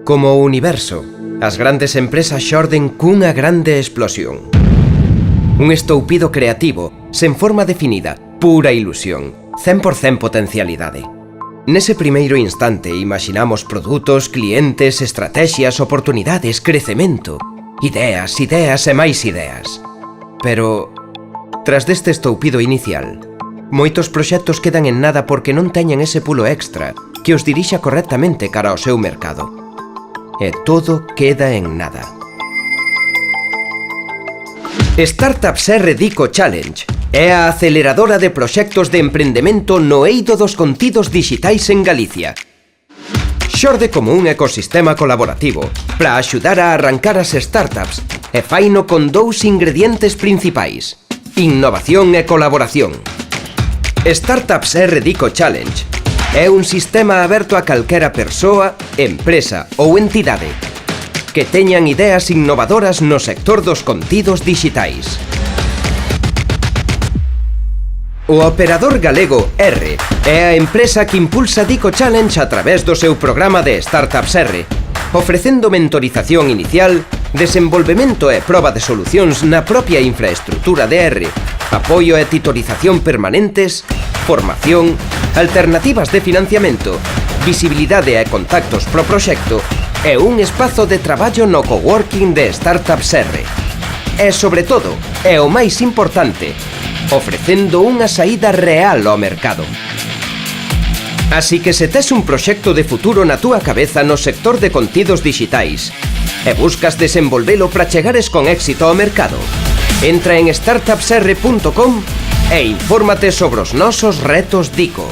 Como o universo, as grandes empresas xorden cunha grande explosión. Un estoupido creativo, sen forma definida, pura ilusión, 100% potencialidade. Nese primeiro instante imaginamos produtos, clientes, estrategias, oportunidades, crecemento. Ideas, ideas e máis ideas. Pero, tras deste estoupido inicial, moitos proxectos quedan en nada porque non teñen ese pulo extra que os dirixa correctamente cara ao seu mercado. E todo queda en nada. Startups R Dico Challenge é a aceleradora de proxectos de emprendemento no eido dos contidos dixitais en Galicia. Xorde como un ecosistema colaborativo para axudar a arrancar as startups e faino con dous ingredientes principais: innovación e colaboración. Startups R Dico Challenge é un sistema aberto a calquera persoa, empresa ou entidade que teñan ideas innovadoras no sector dos contidos dixitais. O operador galego R é a empresa que impulsa Dico Challenge a través do seu programa de Startups R, ofrecendo mentorización inicial, desenvolvemento e proba de solucións na propia infraestrutura de R, apoio e titorización permanentes, formación, alternativas de financiamento, visibilidade e contactos pro proxecto e un espazo de traballo no coworking de Startups R. E, sobre todo, é o máis importante, ofrecendo unha saída real ao mercado. Así que se tes un proxecto de futuro na túa cabeza no sector de contidos dixitais e buscas desenvolvelo para chegares con éxito ao mercado, entra en startupsr.com e infórmate sobre os nosos retos Dico.